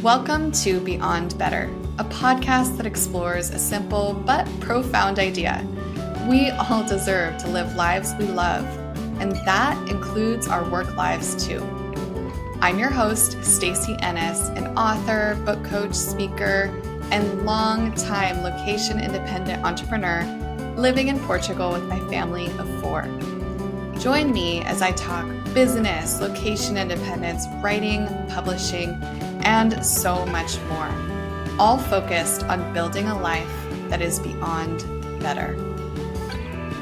Welcome to Beyond Better, a podcast that explores a simple but profound idea. We all deserve to live lives we love, and that includes our work lives too. I'm your host, Hady Méndez, an author, book coach, speaker, and long-time location-independent entrepreneur living in Portugal with my family of 4. Join me as I talk business, location independence, writing, publishing, and so much more, all focused on building a life that is beyond better.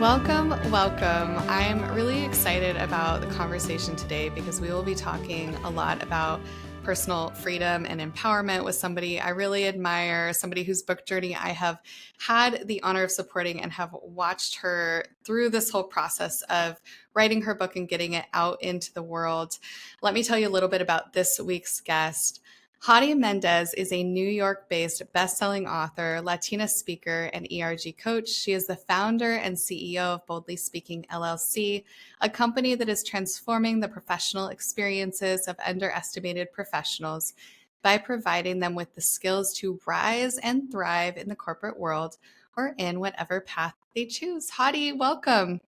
Welcome. I'm really excited about the conversation today because we will be talking a lot about personal freedom and empowerment with somebody I really admire, somebody whose book journey I have had the honor of supporting and have watched her through this whole process of writing her book and getting it out into the world. Let me tell you a little bit about this week's guest. Hady Méndez is a New York-based best-selling author, Latina speaker, and ERG coach. She is the founder and CEO of Boldly Speaking LLC, a company that is transforming the professional experiences of underestimated professionals by providing them with the skills to rise and thrive in the corporate world or in whatever path they choose. Hady, welcome.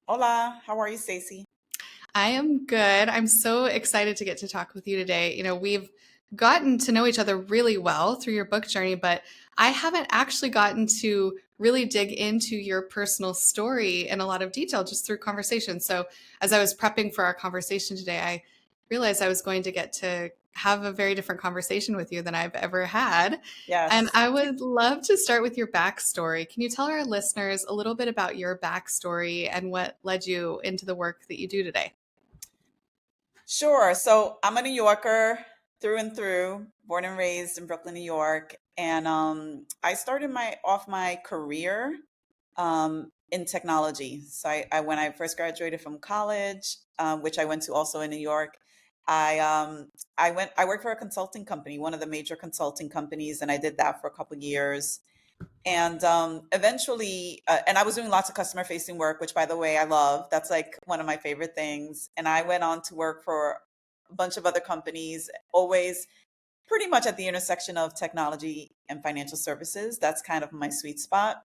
Hola, how are you, Stacey? I am good. I'm so excited to get to talk with you today. We've gotten to know each other really well through your book journey, but I haven't actually gotten to really dig into your personal story in a lot of detail just through conversation. So as I was prepping for our conversation today, I realized I was going to get to have a very different conversation with you than I've ever had. And Yes. I would love to start with your backstory. Can you tell our listeners a little bit about your backstory and what led you into the work that you do today? Sure. So I'm a New Yorker through and through, born and raised in Brooklyn, New York. And I started my career in technology. So when I first graduated from college, which I went to also in New York, I worked for a consulting company, one of the major consulting companies, and I did that for a couple of years. And eventually, and I was doing lots of customer facing work, which by the way, I love. That's like one of my favorite things. And I went on to work for a bunch of other companies, always pretty much at the intersection of technology and financial services. That's kind of my sweet spot.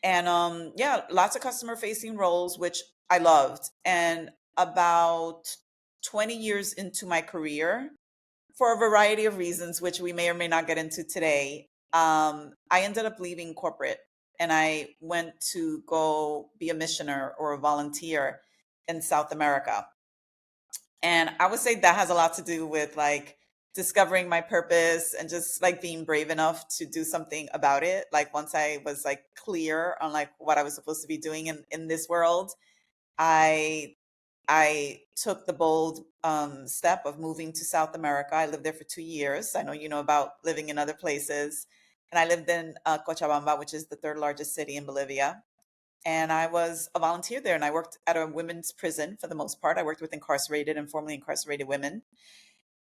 And yeah, lots of customer facing roles, which I loved. And about 20 years into my career, for a variety of reasons, which we may or may not get into today, I ended up leaving corporate and I went to go be a missioner or a volunteer in South America. And I would say that has a lot to do with like discovering my purpose and just like being brave enough to do something about it. Like once I was like clear on like what I was supposed to be doing in this world, I I took the bold step of moving to South America. I lived there for 2 years. I know you know about living in other places. And I lived in Cochabamba, which is the third largest city in Bolivia. And I was a volunteer there and I worked at a women's prison for the most part. I worked with incarcerated and formerly incarcerated women.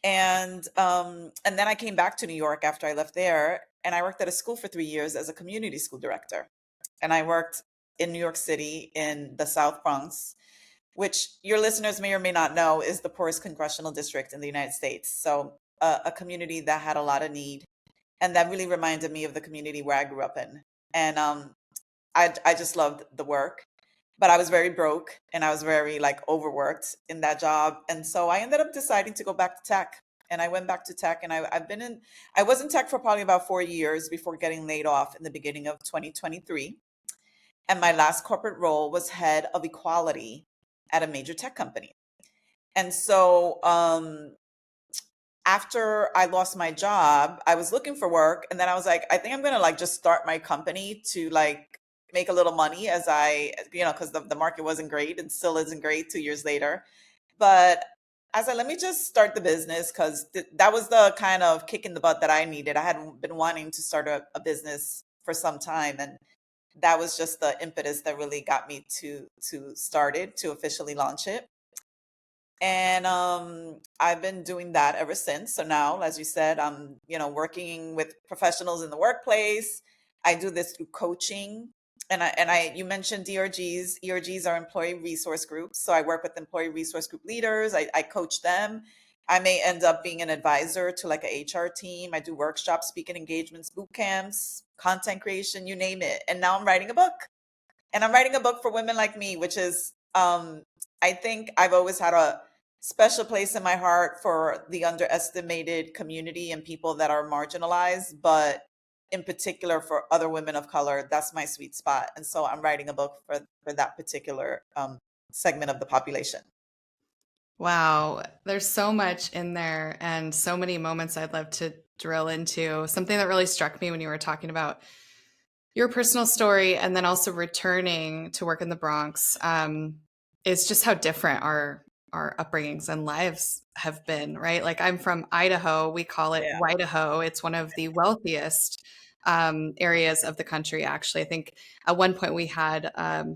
And then I came back to New York after I left there and I worked at a school for 3 years as a community school director. And I worked in New York City in the South Bronx, which your listeners may or may not know is the poorest congressional district in the United States. So a community that had a lot of need. And that really reminded me of the community where I grew up in. And I just loved the work, but I was very broke and I was very like overworked in that job. And so I ended up deciding to go back to tech. And I went back to tech and I was in tech for probably about 4 years before getting laid off in the beginning of 2023. And my last corporate role was head of equality at a major tech company. And so after I lost my job, I was looking for work. And then I was like, I think I'm going to like just start my company to like make a little money as because the market wasn't great and still isn't great 2 years later. But I said, let me just start the business because that was the kind of kick in the butt that I needed. I had been wanting to start a business for some time. And that was just the impetus that really got me to start it, to officially launch it. And I've been doing that ever since. So now, as you said, I'm working with professionals in the workplace. I do this through coaching, and you mentioned ERGs. ERGs are employee resource groups. So I work with employee resource group leaders. I coach them, I may end up being an advisor to like a HR team. I do workshops, speaking engagements, boot camps, content creation, you name it. And now I'm writing a book. And I'm writing a book for women like me, which is, I think I've always had a special place in my heart for the underestimated community and people that are marginalized, but in particular for other women of color, that's my sweet spot. And so I'm writing a book for that particular segment of the population. Wow, there's so much in there and so many moments I'd love to drill into. Something that really struck me when you were talking about your personal story and then also returning to work in the Bronx is just how different our upbringings and lives have been, right? Like I'm from Idaho, we call it Yeah, Whiteaho. It's one of the wealthiest areas of the country. Actually, I think at one point we had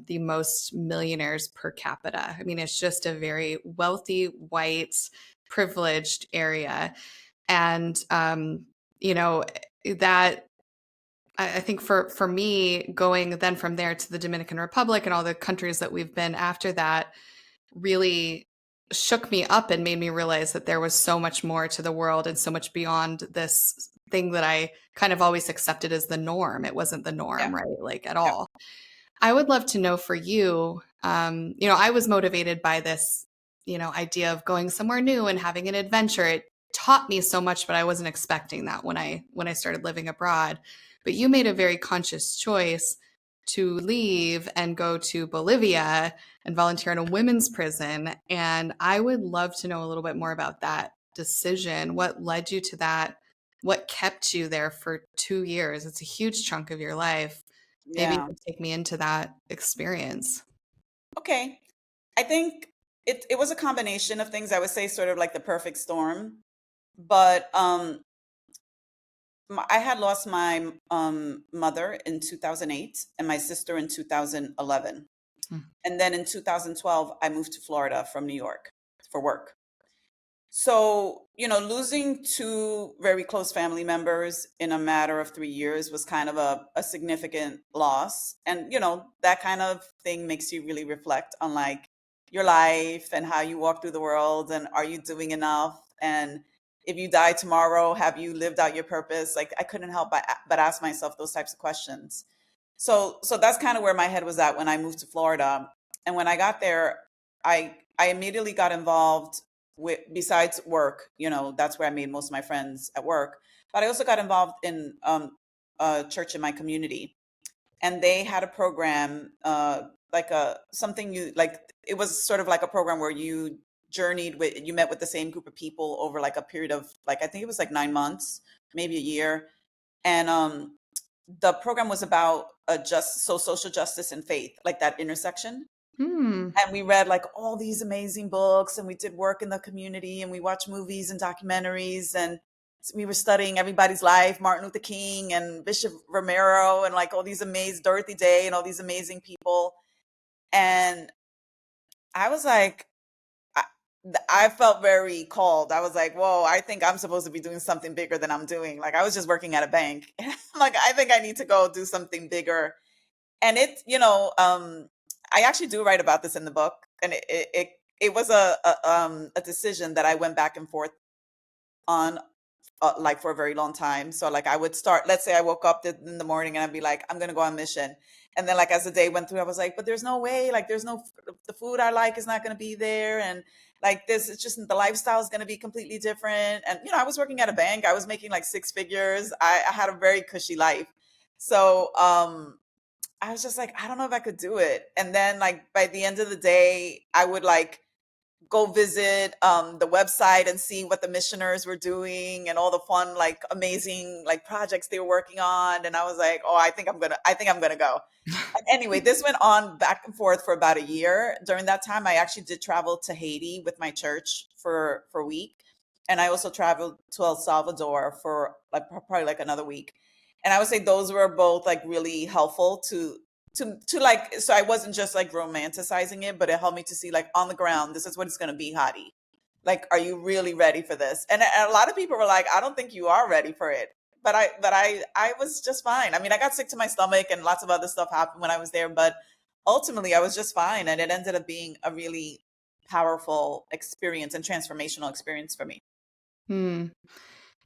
the most millionaires per capita. I mean, it's just a very wealthy, white, privileged area, and you know that I think for me, going then from there to the Dominican Republic and all the countries that we've been after that really shook me up and made me realize that there was so much more to the world and so much beyond this thing that I kind of always accepted as the norm. It wasn't the yeah, norm, right? Like at yeah, all. I would love to know for you, I was motivated by this, idea of going somewhere new and having an adventure. It taught me so much, but I wasn't expecting that when I started living abroad. But you made a very conscious choice to leave and go to Bolivia and volunteer in a women's prison. And I would love to know a little bit more about that decision. What led you to that? What kept you there for 2 years? It's a huge chunk of your life. Maybe you yeah. could take me into that experience. Okay. I think it was a combination of things. I would say sort of like the perfect storm. But I had lost my mother in 2008 and my sister in 2011. Mm. And then in 2012, I moved to Florida from New York for work. So, losing two very close family members in a matter of 3 years was kind of a significant loss. And, that kind of thing makes you really reflect on like your life and how you walk through the world and are you doing enough? And if you die tomorrow, have you lived out your purpose? Like I couldn't help but ask myself those types of questions. So that's kind of where my head was at when I moved to Florida. And when I got there, I immediately got involved with, besides work, that's where I made most of my friends at work. But I also got involved in a church in my community, and they had a program, like a something you like. It was sort of like a program where you met with the same group of people over like a period of like I think it was like 9 months, maybe a year, and the program was about social justice and faith, like that intersection. Hmm. And we read like all these amazing books and we did work in the community and we watched movies and documentaries and we were studying everybody's life, Martin Luther King and Bishop Romero and like all these amazing Dorothy Day and all these amazing people. And I was like, I, I felt very called. I was like, whoa, I think I'm supposed to be doing something bigger than I'm doing. Like I was just working at a bank. I'm like, I think I need to go do something bigger. And I actually do write about this in the book, and it was a decision that I went back and forth on, like for a very long time. So like I would start, let's say I woke up in the morning and I'd be like, I'm gonna go on mission, and then like as the day went through, I was like, but there's no way, like there's no the food I like is not gonna be there, and like this, it's just the lifestyle is gonna be completely different. And I was working at a bank, I was making like six figures, I had a very cushy life, so I was just like, I don't know if I could do it. And then like by the end of the day, I would like go visit the website and see what the missioners were doing and all the fun, like amazing like projects they were working on. And I was like, oh, I think I'm gonna go. And anyway, this went on back and forth for about a year. During that time, I actually did travel to Haiti with my church for a week. And I also traveled to El Salvador for like probably like another week. And I would say those were both like really helpful to like, so I wasn't just like romanticizing it, but it helped me to see like on the ground, this is what it's going to be, Hadi. Like, are you really ready for this? And a lot of people were like, I don't think you are ready for it. But I was just fine. I mean, I got sick to my stomach and lots of other stuff happened when I was there, but ultimately I was just fine. And it ended up being a really powerful experience and transformational experience for me. Hmm.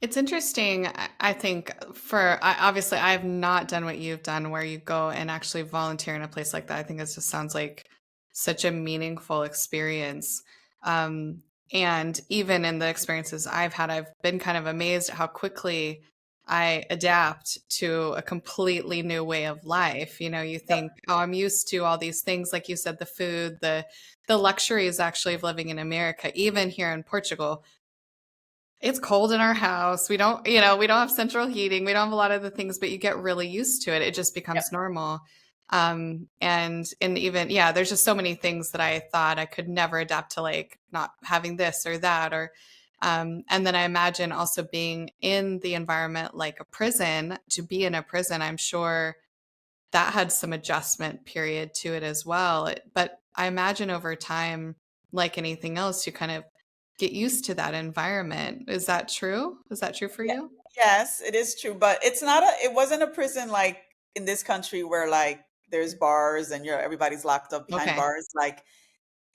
It's interesting. I think obviously I have not done what you've done where you go and actually volunteer in a place like that. I think it just sounds like such a meaningful experience. Um, and even in the experiences I've had, I've been kind of amazed at how quickly I adapt to a completely new way of life. You know, you Yep. think, oh, I'm used to all these things, like you said, the food, the luxuries actually of living in America, even here in Portugal. It's cold in our house. We don't have central heating. We don't have a lot of the things, but you get really used to it. It just Yep. becomes normal. And even, yeah, there's just so many things that I thought I could never adapt to, like not having this or that, and then I imagine also being in the environment like a prison. To be in a prison, I'm sure that had some adjustment period to it as well. But I imagine over time, like anything else, you kind of get used to that environment. Is that true? Is that true for Yeah. you? Yes, it is true, but it wasn't a prison like in this country where like there's bars and everybody's locked up behind Okay. bars. Like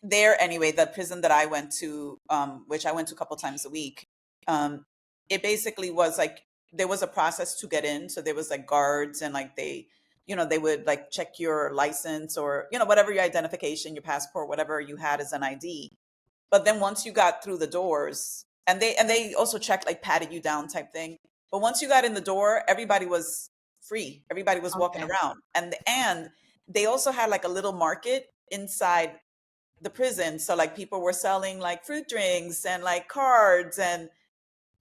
there anyway, the prison that I went to, which I went to a couple times a week, um, it basically was like there was a process to get in. So there was like guards and like they would like check your license or, whatever your identification, your passport, whatever you had as an ID. But then once you got through the doors, and they also checked like patted you down type thing. But once you got in the door, everybody was free. Everybody was walking Okay. around. And they also had like a little market inside the prison. So like people were selling like fruit drinks and like cards and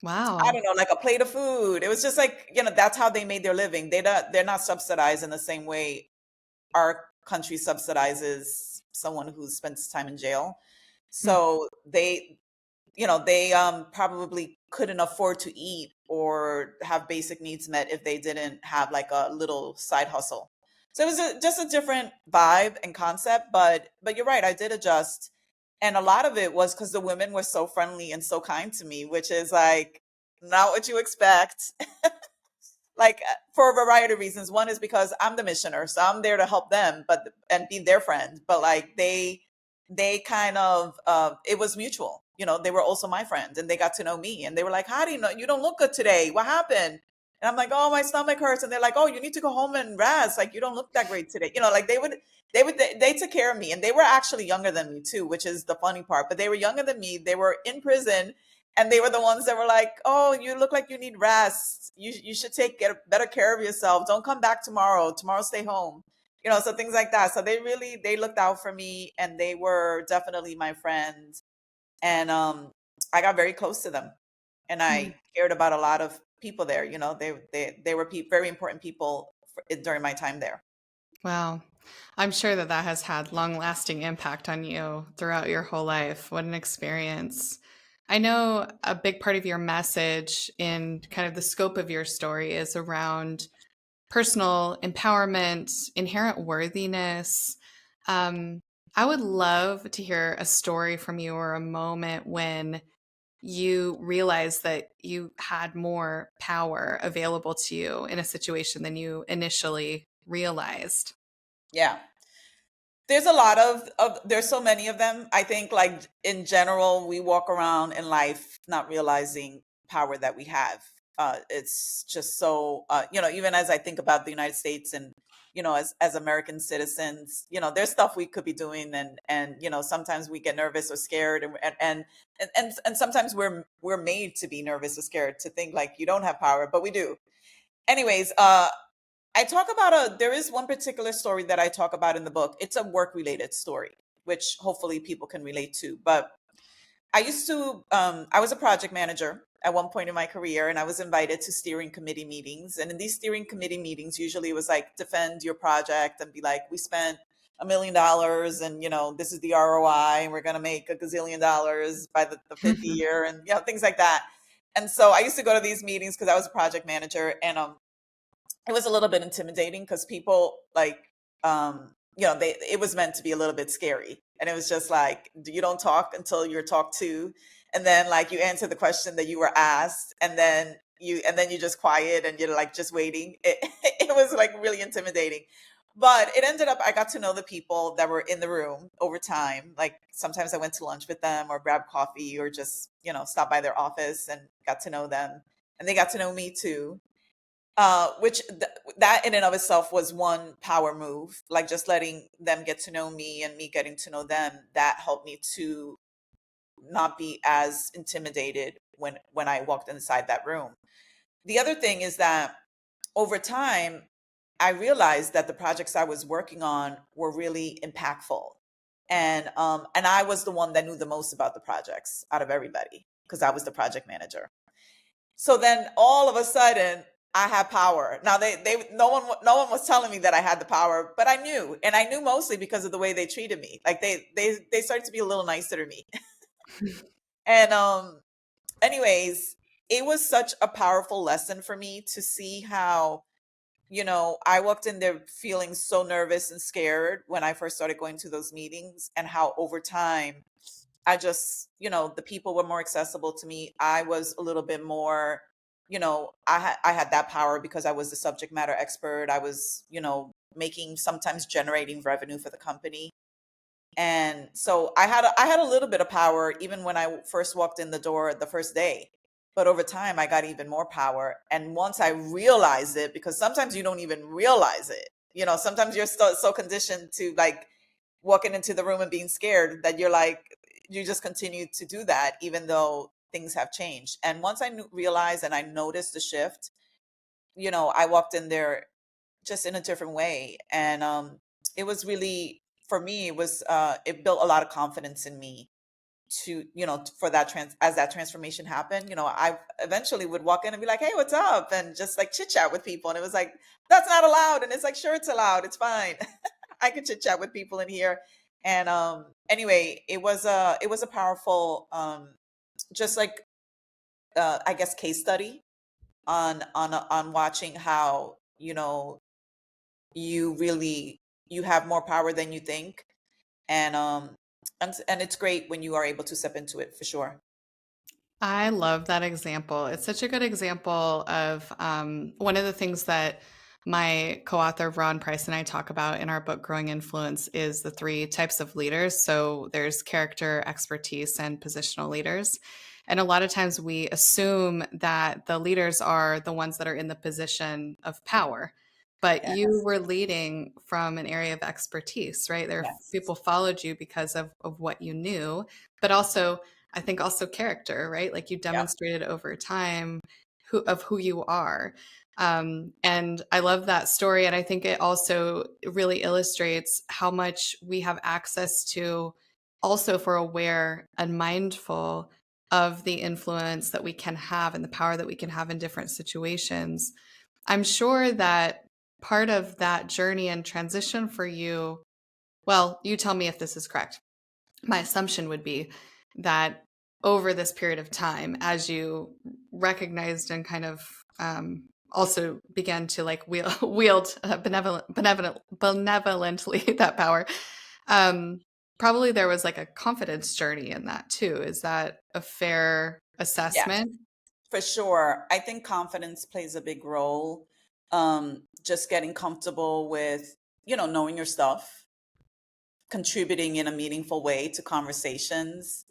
I Wow. don't know, like a plate of food. It was just like, that's how they made their living. They're not subsidized in the same way our country subsidizes someone who spends time in jail. Hmm. So they probably couldn't afford to eat or have basic needs met if they didn't have like a little side hustle. So it was just a different vibe and concept, but you're right, I did adjust. And a lot of it was because the women were so friendly and so kind to me, which is like not what you expect. Like for a variety of reasons. One is because I'm the missioner, so I'm there to help them, but and be their friend. But like they kind of it was mutual. They were also my friends, and they got to know me, and they were like, "How do you know you don't look good today? What happened?" And I'm like, "Oh, my stomach hurts," and they're like, "Oh, you need to go home and rest. Like you don't look that great today." Like they took care of me, and they were actually younger than me too, which is the funny part. But they were younger than me. They were in prison, and they were the ones that were like, "Oh, you look like you need rest. You should get better care of yourself. Don't come back tomorrow. Tomorrow, stay home." So things like that. So they looked out for me, and they were definitely my friends. And I got very close to them, and Hmm. I cared about a lot of people there. They were very important people during my time there. Wow. I'm sure that that has had long-lasting impact on you throughout your whole life. What an experience. I know a big part of your message in kind of the scope of your story is around personal empowerment, inherent worthiness. Um, I would love to hear a story from you or a moment when you realized that you had more power available to you in a situation than you initially realized. Yeah. There's a lot there's so many of them. I think like in general, we walk around in life not realizing power that we have. It's just so even as I think about the United States and as American citizens, there's stuff we could be doing, and sometimes we get nervous or scared, and sometimes we're made to be nervous or scared to think like you don't have power, but we do. Anyways, I talk about there is one particular story that I talk about in the book. It's a work related story, which hopefully people can relate to. But I was a project manager at one point in my career, and I was invited to steering committee meetings. And in these steering committee meetings, usually it was like defend your project and be like, we spent $1 million, and this is the ROI, and we're going to make $1 gazillion by the fifth year, and things like that. And so I used to go to these meetings because I was a project manager, and it was a little bit intimidating because people like it was meant to be a little bit scary, and it was just like you don't talk until you're talked to, and then like you answer the question that you were asked, and then you just quiet and you're like just waiting. It was like really intimidating. But it ended up, I got to know the people that were in the room over time. Like sometimes I went to lunch with them or grabbed coffee or just, stop by their office and got to know them. And they got to know me too. That in and of itself was one power move, like just letting them get to know me and me getting to know them. That helped me to not be as intimidated when I walked inside that room. The other thing is that over time, I realized that the projects I was working on were really impactful. And I was the one that knew the most about the projects out of everybody because I was the project manager. So then all of a sudden I had power. Now no one was telling me that I had the power, but I knew. And I knew mostly because of the way they treated me. Like they started to be a little nicer to me. And anyways, it was such a powerful lesson for me to see how, I walked in there feeling so nervous and scared when I first started going to those meetings, and how over time I just, the people were more accessible to me. I was a little bit more, I had that power because I was the subject matter expert. I was, making, sometimes generating revenue for the company. And so I had a little bit of power even when I first walked in the door the first day. But over time I got even more power. And once I realized it, because sometimes you don't even realize it. Sometimes you're so conditioned to like walking into the room and being scared that you're like, you just continue to do that even though things have changed. And once I realized and I noticed the shift, I walked in there just in a different way. And it was really, for me, it built a lot of confidence in me to, for as that transformation happened. I eventually would walk in and be like, hey, what's up? And just like chit chat with people. And it was like, that's not allowed. And it's like, sure, it's allowed. It's fine. I could chit chat with people in here. And anyway, it was a powerful, just like, I guess, case study on watching how, you have more power than you think. And it's great when you are able to step into it, for sure. I love that example. It's such a good example of one of the things that my co author, Ron Price, and I talk about in our book, Growing Influence, is the three types of leaders. So there's character, expertise, and positional leaders. And a lot of times we assume that the leaders are the ones that are in the position of power. But you Yes. were leading from an area of expertise, right? There, Yes. people followed you because of what you knew, but also I think also character, right? Like you Yep. demonstrated over time who you are. And I love that story. And I think it also really illustrates how much we have access to, also for aware and mindful of the influence that we can have and the power that we can have in different situations. I'm sure that part of that journey and transition for you, well, you tell me if this is correct. My assumption would be that over this period of time, as you recognized and kind of also began to like wield benevolently that power, um, probably there was like a confidence journey in that too. Is that a fair Yes, assessment? for sure. I think confidence plays a big role. Just getting comfortable with, knowing your stuff, contributing in a meaningful way to conversations,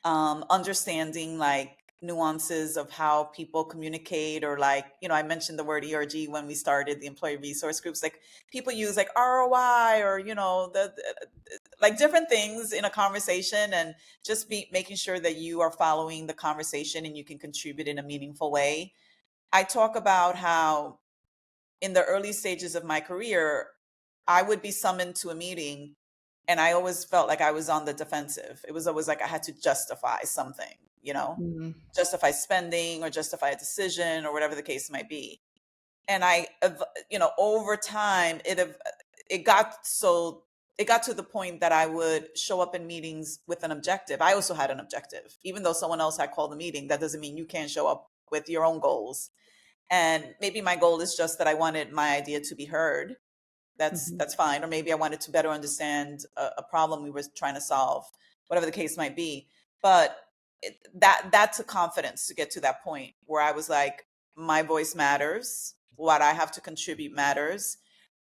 understanding like nuances of how people communicate, or like, I mentioned the word ERG when we started the employee resource groups. Like people use like ROI, or like different things in a conversation, and just be making sure that you are following the conversation and you can contribute in a meaningful way. I talk about how in the early stages of my career, I would be summoned to a meeting and I always felt like I was on the defensive. It was always like I had to justify something, Mm. justify spending or justify a decision or whatever the case might be. And over time, it got to the point that I would show up in meetings with an objective. I also had an objective, even though someone else had called the meeting. That doesn't mean you can't show up with your own goals. And maybe my goal is just that I wanted my idea to be heard. Mhm. That's fine. Or maybe I wanted to better understand a problem we were trying to solve, whatever the case might be. But that took confidence to get to that point where I was like, my voice matters. What I have to contribute matters.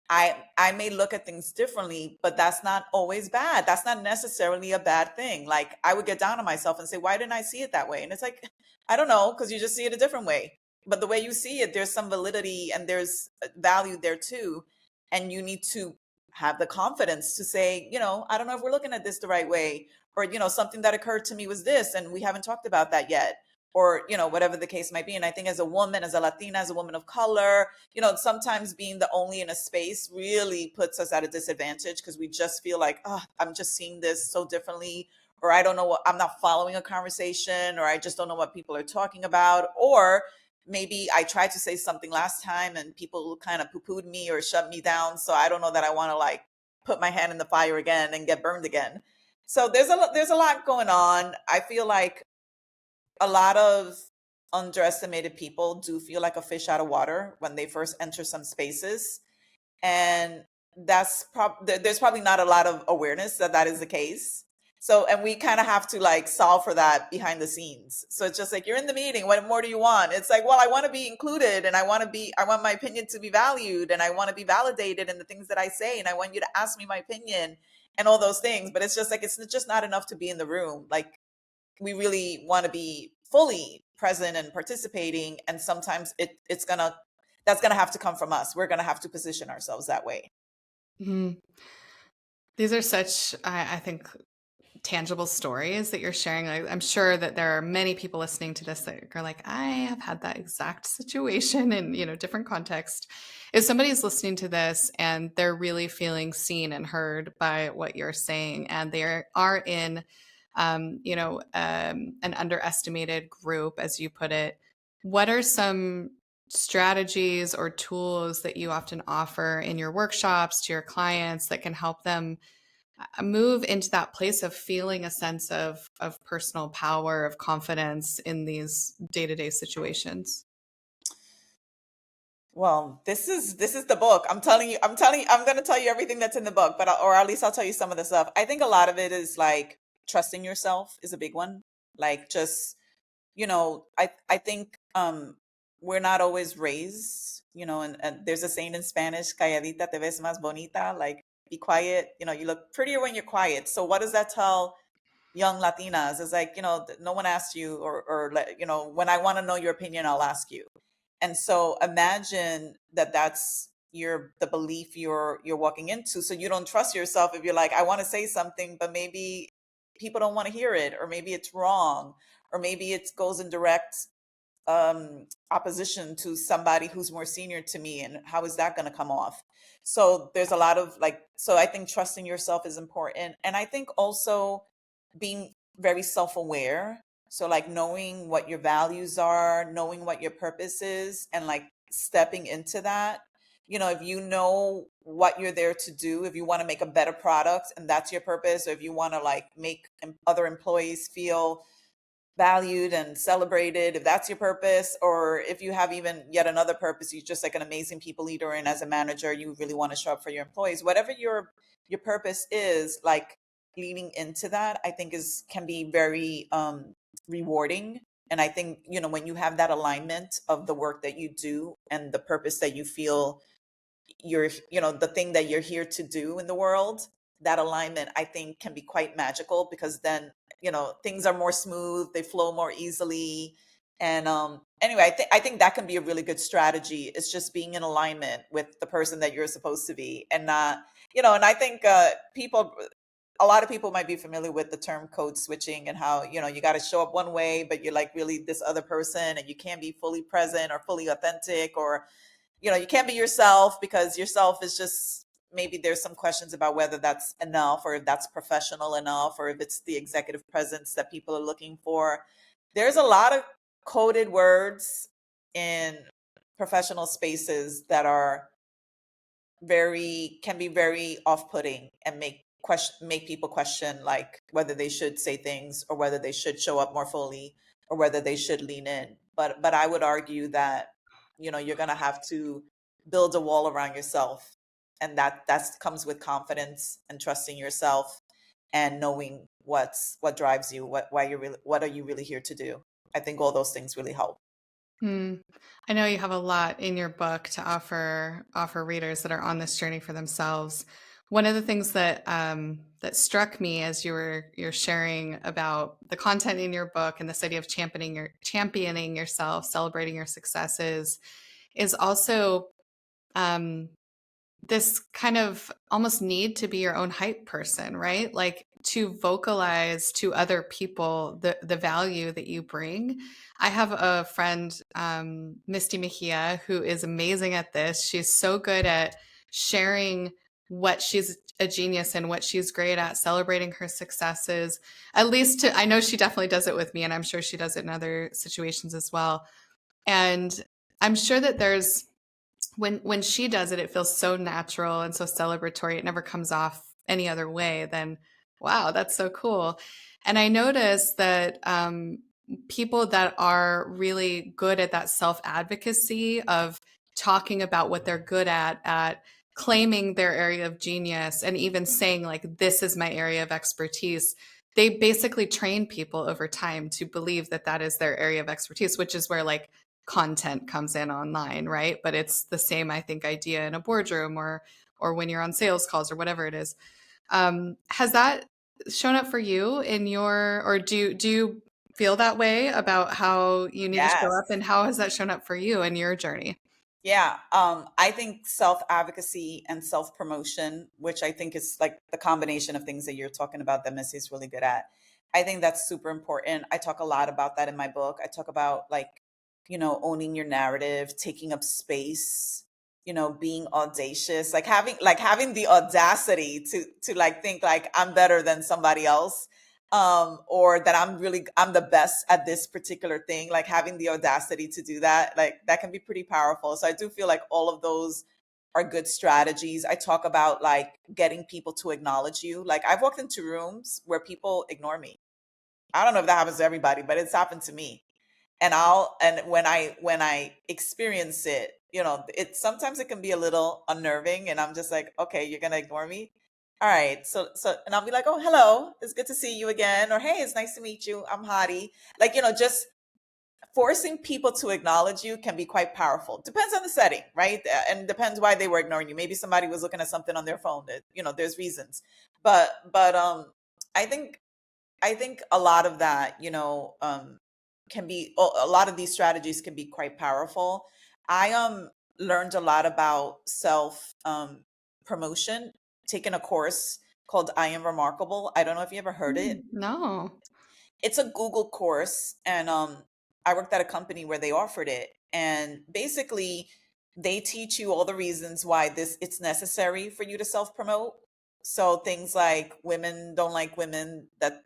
I may look at things differently, but that's not always bad. That's not necessarily a bad thing. Like I would get down on myself and say, why didn't I see it that way? And it's like, I don't know, because you just see it a different way. But the way you see it, there's some validity and there's value there too. And you need to have the confidence to say, I don't know if we're looking at this the right way. Or, something that occurred to me was this, and we haven't talked about that yet. Or, whatever the case might be. And I think as a woman, as a Latina, as a woman of color, sometimes being the only in a space really puts us at a disadvantage because we just feel like, oh, I'm just seeing this so differently, or I don't know what, I'm not following a conversation, or I just don't know what people are talking about. Or maybe I tried to say something last time and people kind of poo-pooed me or shut me down. So I don't know that I want to like put my hand in the fire again and get burned again. So there's a lot going on. I feel like a lot of underestimated people do feel like a fish out of water when they first enter some spaces, and there's probably not a lot of awareness that that is the case. So, and we kind of have to like solve for that behind the scenes. So it's just like, you're in the meeting, what more do you want? It's like, well, I want to be included, and I want my opinion to be valued, and I want to be validated in the things that I say, and I want you to ask me my opinion and all those things. But it's just like, it's just not enough to be in the room. Like, we really want to be fully present and participating, and sometimes that's gonna have to come from us. We're gonna have to position ourselves that way. Mhm. These are such, I think, tangible stories that you're sharing. I'm sure that there are many people listening to this that are like, I have had that exact situation in, different context. If somebody's listening to this and they're really feeling seen and heard by what you're saying, and they are in, an underestimated group, as you put it, what are some strategies or tools that you often offer in your workshops to your clients that can help them move into that place of feeling a sense of personal power, of confidence in these day-to-day situations? Well, this is the book. I'm going to tell you everything that's in the book, or at least I'll tell you some of the stuff. I think a lot of it is like trusting yourself is a big one. Like, just, I think we're not always raised, and there's a saying in Spanish, calladita te ves más bonita, like be quiet, you look prettier when you're quiet. So what does that tell young Latinas? It's like, no one asked you, when I want to know your opinion, I'll ask you. And so imagine that that's the belief you're walking into. So you don't trust yourself if you're like, I want to say something, but maybe people don't want to hear it, or maybe it's wrong, or maybe it goes in direct opposition to somebody who's more senior to me, and how is that going to come off? So there's a lot of like, so I think trusting yourself is important, and I think also being very self-aware. So like knowing what your values are, knowing what your purpose is, and like stepping into that. If you know what you're there to do, if you want to make a better product and that's your purpose, or if you want to like make other employees feel valued and celebrated, if that's your purpose, or if you have even yet another purpose, you're just like an amazing people leader, and as a manager you really want to show up for your employees, whatever your purpose is, like leaning into that, I think is can be very rewarding. And I think, when you have that alignment of the work that you do and the purpose that you feel the thing that you're here to do in the world, that alignment, I think, can be quite magical, because then, things are more smooth, they flow more easily. And anyway, I think that can be a really good strategy. It's just being in alignment with the person that you're supposed to be, and not, and I think a lot of people might be familiar with the term code switching, and how, you got to show up one way, but you're like really this other person, and you can't be fully present or fully authentic, or you can't be yourself, because yourself is just, maybe there's some questions about whether that's enough, or if that's professional enough, or if it's the executive presence that people are looking for. There's a lot of coded words in professional spaces that are can be very off-putting, and make people question like whether they should say things, or whether they should show up more fully, or whether they should lean in. But I would argue that, you're going to have to build a wall around yourself, and that comes with confidence and trusting yourself, and knowing what drives you, what are you really here to do. I think all those things really help. Hmm. I know you have a lot in your book to offer readers that are on this journey for themselves. One of the things that that struck me as you're sharing about the content in your book and this idea of championing yourself, celebrating your successes, is also um, this kind of almost need to be your own hype person, right? Like to vocalize to other people the value that you bring. I have a friend, Misty Mejia, who is amazing at this. She's so good at sharing what she's a genius in, what she's great at, celebrating her successes. At least I know she definitely does it with me, and I'm sure she does it in other situations as well. And I'm sure that there's when she does it, it feels so natural and so celebratory. It never comes off any other way than, wow, that's so cool. And I noticed that people that are really good at that self advocacy of talking about what they're good at claiming their area of genius, and even saying, like, this is my area of expertise. They basically train people over time to believe that that is their area of expertise, which is where, like, content comes in online, right? But it's the same, I think, idea in a boardroom or when you're on sales calls or whatever it is. Has that shown up for you in your, or do you feel that way about how you need to show up, Yes. and how has that shown up for you in your journey? Yeah, I think self advocacy and self promotion, which I think is like the combination of things that you're talking about that Missy is really good at. I think that's super important. I talk a lot about that in my book. I talk about, like, owning your narrative, taking up space, being audacious, like having the audacity to like think like I'm better than somebody else, or that I'm the best at this particular thing, like having the audacity to do that, like that can be pretty powerful. So I do feel like all of those are good strategies. I talk about like getting people to acknowledge you. Like I've walked into rooms where people ignore me. I don't know if that happens to everybody, but it's happened to me. And when I experience it, it sometimes it can be a little unnerving, and I'm just like, okay, you're gonna ignore me. All right, so and I'll be like, oh, hello, it's good to see you again, or hey, it's nice to meet you, I'm Hady. Like, just forcing people to acknowledge you can be quite powerful. Depends on the setting, right? And depends why they were ignoring you. Maybe somebody was looking at something on their phone. That, there's reasons. But I think I think a lot of that, can be a lot of these strategies can be quite powerful. I learned a lot about self promotion, taking a course called I Am Remarkable. I don't know if you ever heard it. No. It's a Google course, and I worked at a company where they offered it, and basically they teach you all the reasons why this it's necessary for you to self promote. So things like women don't like women that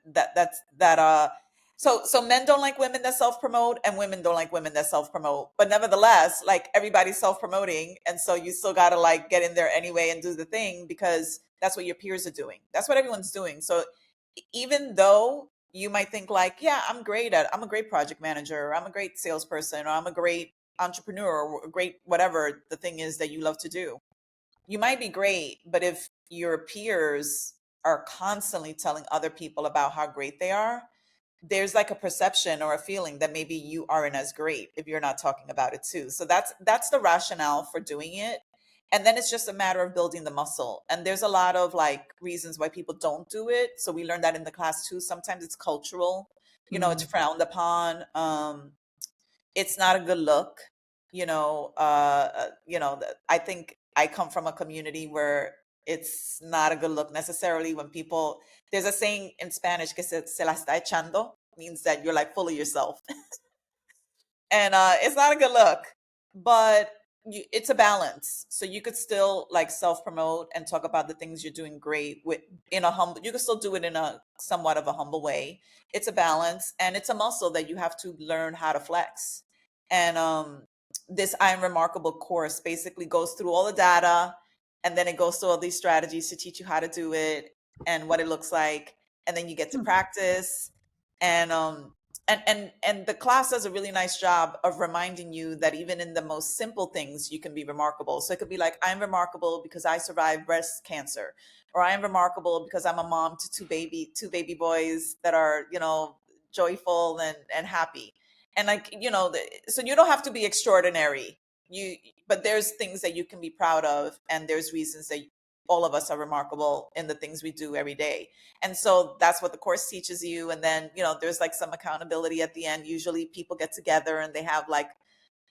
men don't like women that self promote, and women don't like women that self promote. But nevertheless, like everybody's self promoting, and so you still got to like get in there anyway and do the thing because that's what your peers are doing. That's what everyone's doing. So even though you might think like, yeah, I'm a great project manager, or I'm a great salesperson, or I'm a great entrepreneur, or a great whatever the thing is that you love to do. You might be great, but if your peers are constantly telling other people about how great they are, there's like a perception or a feeling that maybe you aren't as great if you're not talking about it too. So that's the rationale for doing it. And then it's just a matter of building the muscle. And there's a lot of like reasons why people don't do it. So we learned that in the class too. Sometimes it's cultural, it's Hmm. frowned upon. It's not a good look, I think I come from a community where it's not a good look necessarily when people, there's a saying in Spanish que se la está echando, means that you're like full of yourself. And it's not a good look, but it's a balance. So you could still like self promote and talk about the things you're doing great with, in a humble, you can still do it in a somewhat of a humble way. It's a balance, and it's a muscle that you have to learn how to flex. And this I Am Remarkable course basically goes through all the data, and then it goes through all these strategies to teach you how to do it and what it looks like, and then you get to practice. And the class does a really nice job of reminding you that even in the most simple things you can be remarkable. So it could be like, I'm remarkable because I survived breast cancer, or I am remarkable because I'm a mom to two baby boys that are, joyful and happy. And like, so you don't have to be extraordinary. You, but there's things that you can be proud of, and there's reasons that all of us are remarkable in the things we do every day. And so that's what the course teaches you. And then, there's like some accountability at the end. Usually people get together and they have like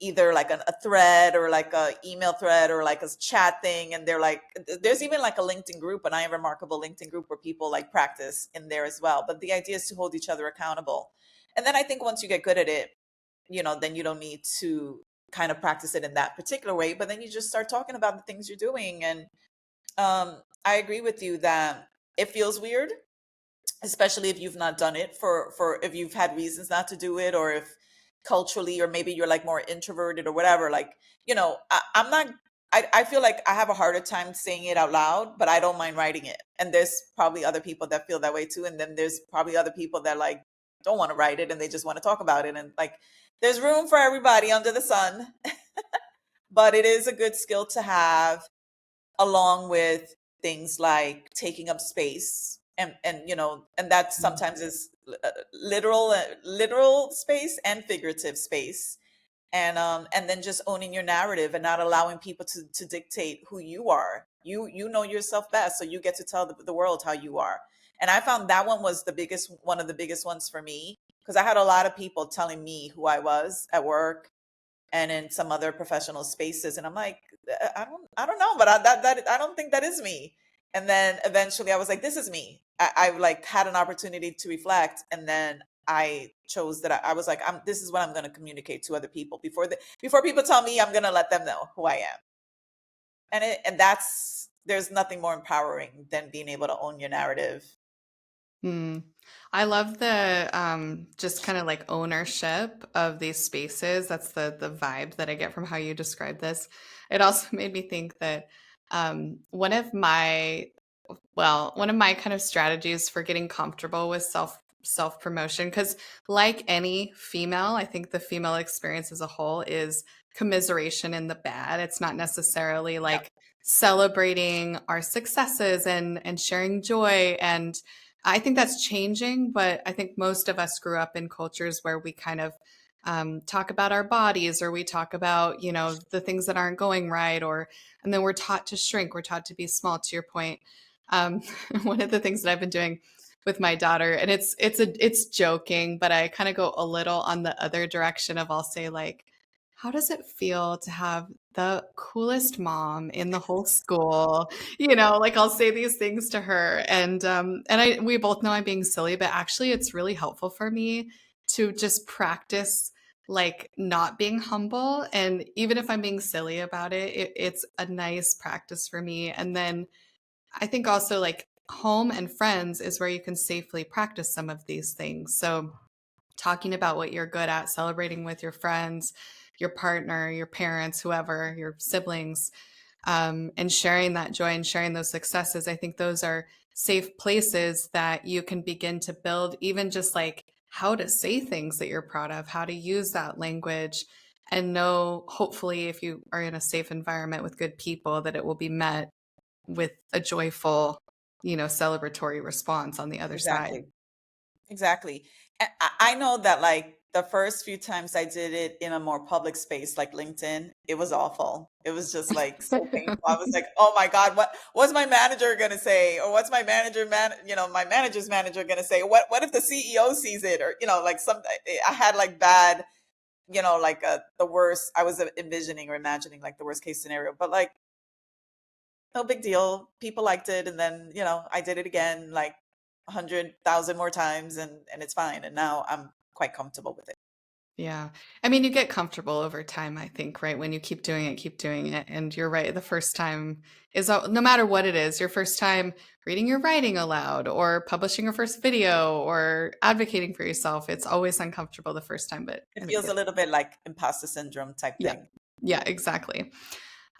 either like a thread or like a email thread or like a chat thing, and they're like, there's even like a LinkedIn group, an I Am Remarkable LinkedIn group, where people like practice in there as well. But the idea is to hold each other accountable. And then I think once you get good at it, then you don't need to kind of practice it in that particular way, but then you just start talking about the things you're doing. And I agree with you that it feels weird, especially if you've not done it for if you've had reasons not to do it, or if culturally, or maybe you're like more introverted or whatever. Like, I'm not, I feel like I have a harder time saying it out loud, but I don't mind writing it. And there's probably other people that feel that way too. And then there's probably other people that like don't want to write it and they just want to talk about it. And like, there's room for everybody under the sun. But it is a good skill to have, along with things like taking up space, and that sometimes is literal space and figurative space. And then just owning your narrative and not allowing people to dictate who you are. You know yourself best, so you get to tell the world how you are. And I found that one was one of the biggest ones for me, because I had a lot of people telling me who I was at work and in some other professional spaces, and I'm like, I don't know, but I don't think that is me. And then eventually I was like, this is me. I like had an opportunity to reflect, and then I chose that I was like, this is what I'm going to communicate to other people before people tell me. I'm going to let them know who I am. And that's, there's nothing more empowering than being able to own your narrative. Hmm. I love the just kind of like ownership of these spaces. That's the vibe that I get from how you describe this. It also made me think that one of my kind of strategies for getting comfortable with self promotion, because like any female, I think the female experience as a whole is commiseration in the bad. It's not necessarily Yeah, like celebrating our successes and sharing joy. And I think that's changing, but I think most of us grew up in cultures where we kind of talk about our bodies, or we talk about, the things that aren't going right, and then we're taught to shrink. We're taught to be small, to your point. Um, one of the things that I've been doing with my daughter, and it's joking, but I kind of go a little on the other direction of, I'll say like, how does it feel to have the coolest mom in the whole school? Like I'll say these things to her, and we both know I'm being silly, but actually it's really helpful for me to just practice like not being humble. And even if I'm being silly about it's a nice practice for me. And then I think also like home and friends is where you can safely practice some of these things. So talking about what you're good at, celebrating with your friends, your partner, your parents, whoever, your siblings, and sharing that joy and sharing those successes. I think those are safe places that you can begin to build, even just like how to say things that you're proud of, how to use that language, and know, hopefully, if you are in a safe environment with good people, that it will be met with a joyful, celebratory response on the other side. exactly. Exactly. And I know that like the first few times I did it in a more public space like LinkedIn, it was awful. It was just like so painful. I was like, oh my God, what's my manager gonna say? Or what's my manager's manager gonna say? What if the CEO sees it? Or, like I had like bad, like the worst, I was envisioning or imagining like the worst case scenario. But like, no big deal. People liked it, and then I did it again like 100,000 more times, and it's fine. And now I'm quite comfortable with it. Yeah. I mean, you get comfortable over time, I think, right? When you keep doing it, keep doing it. And you're right. The first time no matter what it is, your first time reading your writing aloud, or publishing your first video, or advocating for yourself, it's always uncomfortable the first time, but It I think feels a little bit like imposter syndrome type yeah. thing. Yeah, exactly.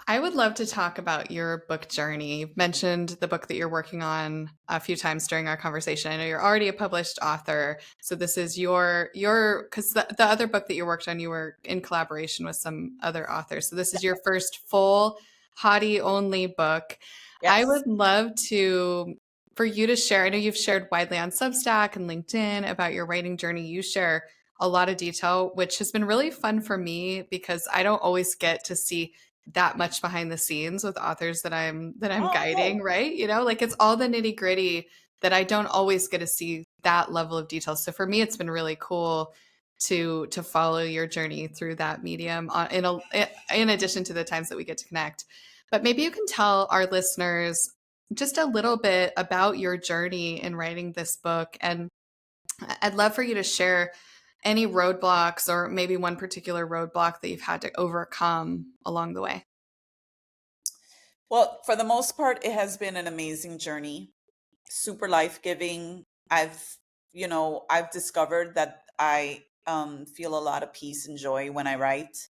I would love to talk about your book journey. You've mentioned the book that you're working on a few times during our conversation. I know you're already a published author, so this is because the other book that you worked on, you were in collaboration with some other authors. So this is your first full Hady only book. I Yes. would love for you to share. I know you've shared widely on Substack and LinkedIn about your writing journey. You share a lot of detail, which has been really fun for me because I don't always get to see that much behind the scenes with authors that I'm Oh, guiding, cool. right? Like it's all the nitty-gritty that I don't always get to see that level of detail. So for me, it's been really cool to follow your journey through that medium in addition to the times that we get to connect. But maybe you can tell our listeners just a little bit about your journey in writing this book. And I'd love for you to share any roadblocks or maybe one particular roadblock that you've had to overcome along the way. Well, for the most part, it has been an amazing journey, super life-giving. I've discovered that I feel a lot of peace and joy when I write.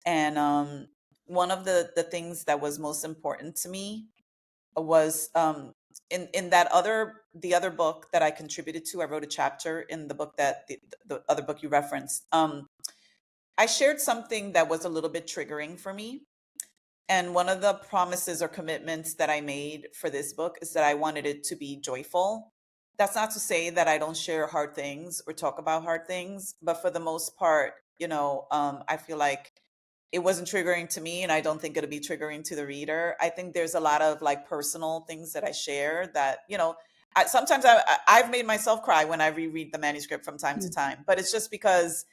And one of the things that was most important to me was in the other book that I contributed to. I wrote a chapter in the book that the other book you referenced. I shared something that was a little bit triggering for me. And one of the promises or commitments that I made for this book is that I wanted it to be joyful. That's not to say that I don't share hard things or talk about hard things, but for the most part, I feel like it wasn't triggering to me, and I don't think it'll be triggering to the reader. I think there's a lot of like personal things that I share that, sometimes I've made myself cry when I reread the manuscript from time to time, but it's just because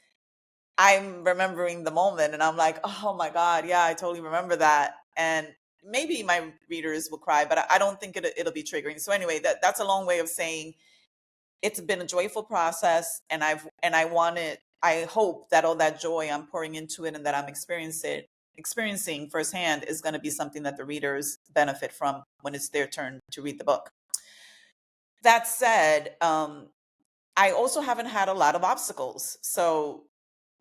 I'm remembering the moment and I'm like, oh my God, yeah, I totally remember that. And maybe my readers will cry, but I don't think it'll be triggering. So anyway, that's a long way of saying it's been a joyful process, and I hope that all that joy I'm pouring into it and that I'm experiencing firsthand is going to be something that the readers benefit from when it's their turn to read the book. That said, I also haven't had a lot of obstacles. So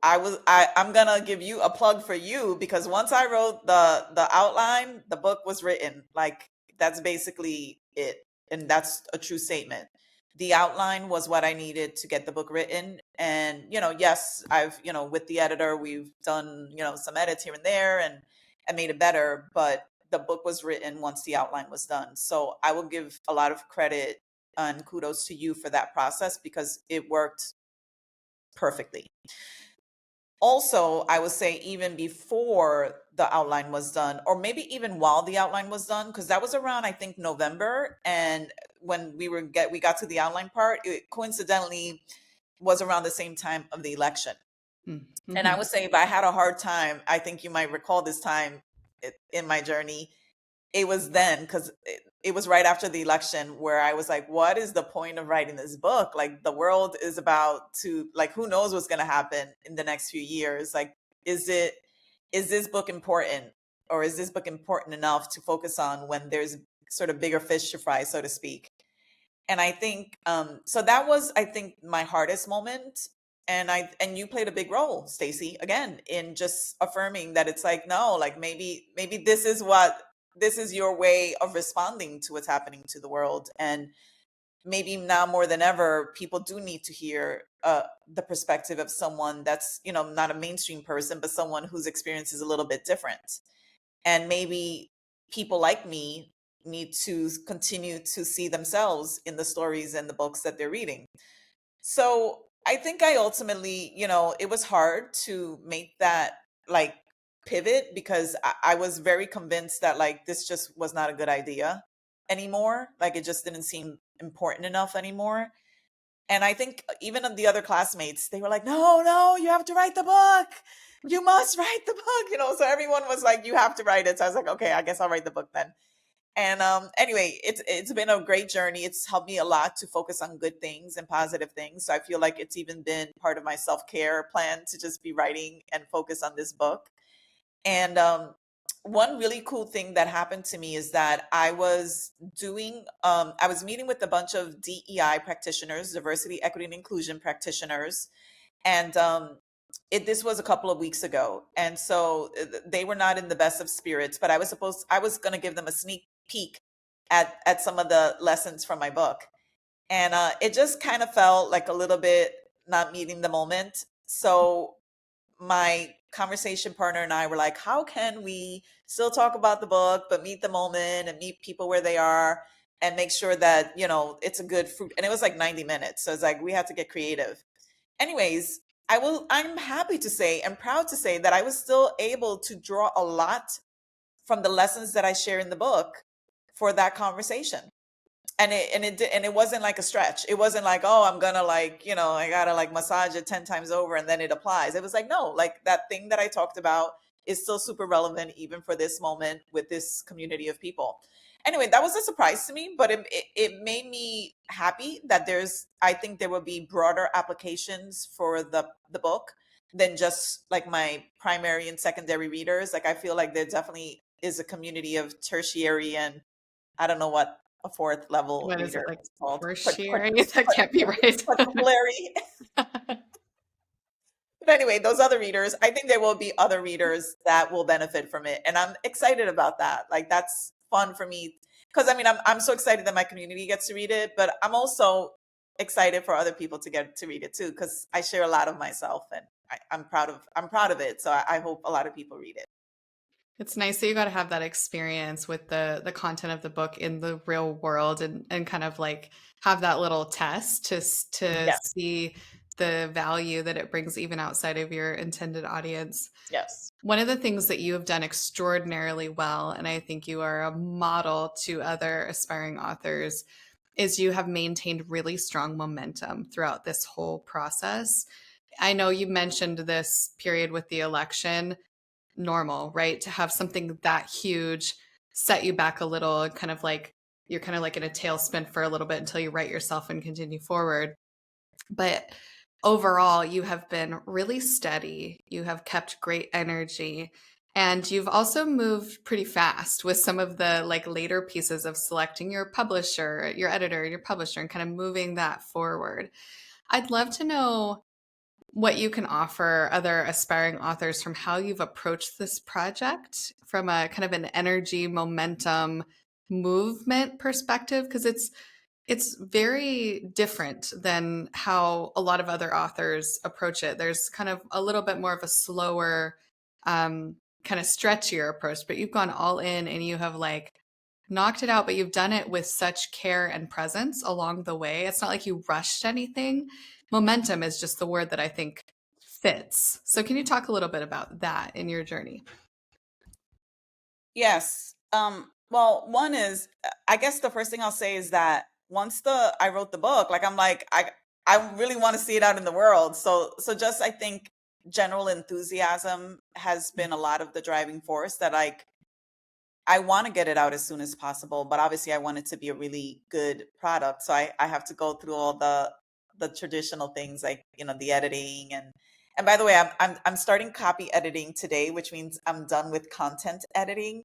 I'm gonna give you a plug for you, because once I wrote the outline, the book was written. Like, that's basically it. And that's a true statement. The outline was what I needed to get the book written. And, yes, with the editor, we've done, some edits here and there and made it better, but the book was written once the outline was done. So I will give a lot of credit and kudos to you for that process, because it worked perfectly. Also, I would say even before the outline was done, or maybe even while the outline was done, because that was around, I think, November. And when we got to the outline part, it coincidentally was around the same time of the election. Mm-hmm. And I would say if I had a hard time, I think you might recall this time in my journey, it was then, because it was right after the election where I was like, what is the point of writing this book? Like, the world is about to, like, who knows what's going to happen in the next few years? Like, is this book important, or is this book important enough to focus on when there's sort of bigger fish to fry, so to speak? And I think, so that was, I think, my hardest moment. And you played a big role, Stacey, again, in just affirming that it's like, no, like, maybe this is your way of responding to what's happening to the world. And maybe now more than ever, people do need to hear the perspective of someone that's, not a mainstream person, but someone whose experience is a little bit different. And maybe people like me need to continue to see themselves in the stories and the books that they're reading. So I think I ultimately, it was hard to make that, like, pivot, because I was very convinced that, like, this just was not a good idea anymore. Like, it just didn't seem important enough anymore. And I think even of the other classmates, they were like, no, no, you have to write the book. You must write the book, So everyone was like, you have to write it. So I was like, okay, I guess I'll write the book then. And anyway, it's been a great journey. It's helped me a lot to focus on good things and positive things. So I feel like it's even been part of my self-care plan to just be writing and focus on this book. And one really cool thing that happened to me is that I was meeting with a bunch of DEI practitioners, diversity, equity, and inclusion practitioners. And this was a couple of weeks ago. And so they were not in the best of spirits, but I was going to give them a sneak peek at some of the lessons from my book. And it just kind of felt like a little bit not meeting the moment. So my conversation partner and I were like, how can we still talk about the book, but meet the moment and meet people where they are and make sure that, it's a good fruit. And it was like 90 minutes. So it's like, we had to get creative. Anyways, I'm happy to say and proud to say that I was still able to draw a lot from the lessons that I share in the book for that conversation. And it wasn't like a stretch. It wasn't like, oh, I'm gonna like, I gotta like massage it 10 times over and then it applies. It was like, no, like that thing that I talked about is still super relevant even for this moment with this community of people. Anyway, that was a surprise to me, but it made me happy that I think there will be broader applications for the book than just like my primary and secondary readers. Like I feel like there definitely is a community of tertiary and I don't know what a fourth level What is it, reader like is called. tertiary? That can't be right. Particularly. But anyway, those other readers, I think there will be other readers that will benefit from it. And I'm excited about that. Like that's fun for me. Because I mean, I'm so excited that my community gets to read it, but I'm also excited for other people to get to read it too, because I share a lot of myself and I'm proud of it. So I hope a lot of people read it. It's nice that you got to have that experience with the content of the book in the real world and kind of like have that little test to Yes. see the value that it brings even outside of your intended audience. Yes. One of the things that you have done extraordinarily well, and I think you are a model to other aspiring authors, is you have maintained really strong momentum throughout this whole process. I know you mentioned this period with the election, normal, right? To have something that huge set you back a little, kind of like you're kind of like in a tailspin for a little bit until you right yourself and continue forward. But overall, you have been really steady. You have kept great energy. And you've also moved pretty fast with some of the like later pieces of selecting your publisher, your editor, your publisher, and kind of moving that forward. I'd love to know what you can offer other aspiring authors from how you've approached this project from a kind of an energy, momentum, movement perspective, because it's very different than how a lot of other authors approach it. There's kind of a little bit more of a slower, kind of stretchier approach, but you've gone all in and you have like knocked it out, but you've done it with such care and presence along the way. It's not like you rushed anything. Momentum is just the word that I think fits. So, can you talk a little bit about that in your journey? Yes. Well, one is, I guess the first thing I'll say is that once the I wrote the book, like I'm like I really want to see it out in the world. So just I think general enthusiasm has been a lot of the driving force that like I want to get it out as soon as possible, but obviously I want it to be a really good product. So I have to go through all the traditional things like, the editing and by the way, I'm starting copy editing today, which means I'm done with content editing.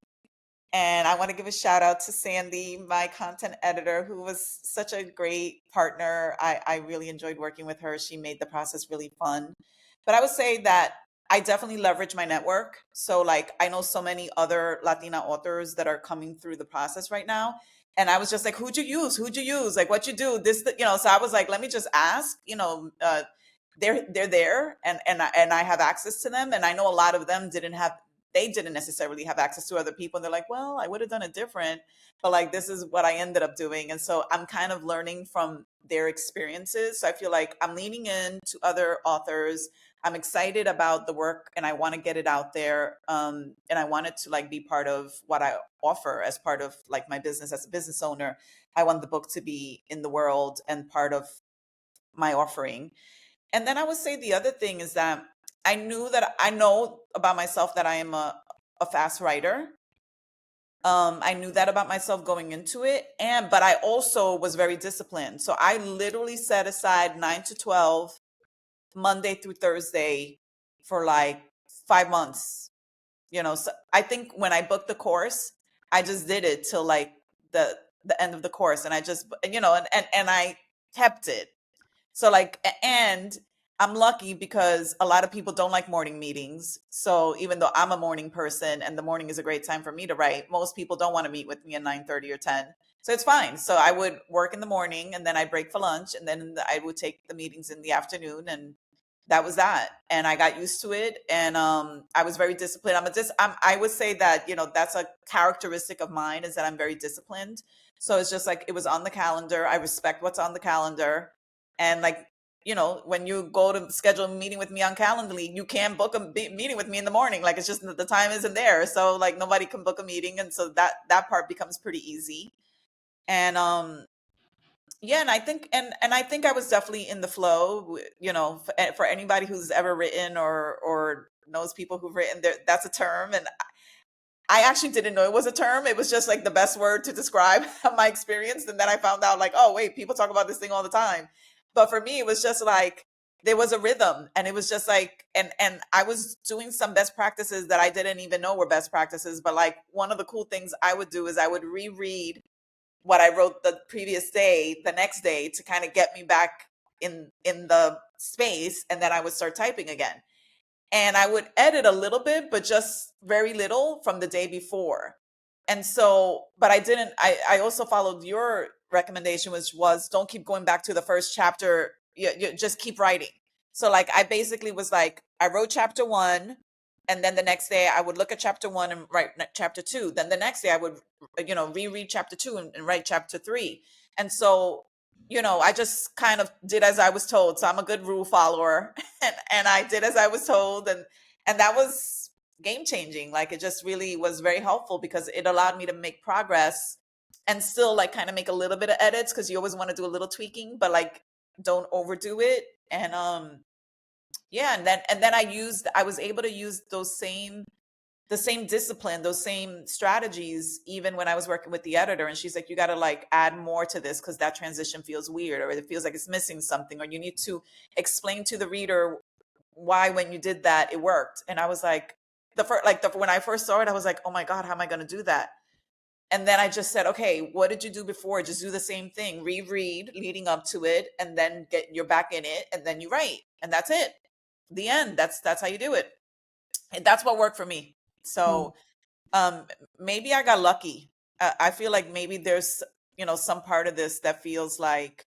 And I want to give a shout out to Sandy, my content editor, who was such a great partner. I really enjoyed working with her. She made the process really fun. But I would say that I definitely leverage my network. So, like, I know so many other Latina authors that are coming through the process right now. And I was just like, who'd you use? Who'd you use? Like, what you do? So I was like, let me just ask, they're there and I have access to them. And I know a lot of them they didn't necessarily have access to other people. And they're like, well, I would have done it different, but like, this is what I ended up doing. And so I'm kind of learning from their experiences. So I feel like I'm leaning in to other authors. I'm excited about the work and I want to get it out there. And I want it to like be part of what I offer as part of like my business as a business owner. I want the book to be in the world and part of my offering. And then I would say the other thing is that I know about myself that I am a fast writer. I knew that about myself going into it. But I also was very disciplined. So I literally set aside 9 to 12, Monday through Thursday for like 5 months. So I think when I booked the course, I just did it till like the end of the course. And I just, and I kept it. So like, and I'm lucky because a lot of people don't like morning meetings. So even though I'm a morning person and the morning is a great time for me to write, most people don't want to meet with me at 9:30 or 10. So it's fine. So I would work in the morning and then I'd break for lunch and then I would take the meetings in the afternoon and that was that. And I got used to it and I was very disciplined. I would say that, that's a characteristic of mine is that I'm very disciplined. So it's just like it was on the calendar. I respect what's on the calendar. And like when you go to schedule a meeting with me on Calendly, you can book a meeting with me in the morning. Like, it's just that the time isn't there. So like nobody can book a meeting. And so that part becomes pretty easy. And yeah, and I think I was definitely in the flow, for anybody who's ever written or knows people who've written there, that's a term. And I actually didn't know it was a term. It was just like the best word to describe my experience. And then I found out, like, oh wait, people talk about this thing all the time. But for me, it was just like there was a rhythm, and it was just like, and I was doing some best practices that I didn't even know were best practices. But like one of the cool things I would do is I would reread what I wrote the previous day, the next day, to kind of get me back in the space, and then I would start typing again. And I would edit a little bit, but just very little from the day before. And so, but I didn't, I also followed your recommendation, which was don't keep going back to the first chapter. You just keep writing. So like, I basically was like, I wrote chapter one, and then the next day I would look at chapter one and write chapter two. Then the next day I would, reread chapter two and write chapter three. And so, I just kind of did as I was told. So I'm a good rule follower, and I did as I was told, and that was game changing. Like, it just really was very helpful because it allowed me to make progress and still like kind of make a little bit of edits, because you always want to do a little tweaking, but like don't overdo it. And yeah, and then I was able to use the same discipline, those same strategies, even when I was working with the editor. And she's like, you got to like add more to this because that transition feels weird, or it feels like it's missing something, or you need to explain to the reader why when you did that it worked. And I was like, when I first saw it, I was like, oh my God, how am I going to do that? And then I just said, okay, what did you do before? Just do the same thing, reread leading up to it, and then you're back in it, and then you write, and that's it. The end. That's how you do it. And that's what worked for me. Mm. So maybe I got lucky. I feel like maybe there's some part of this that feels like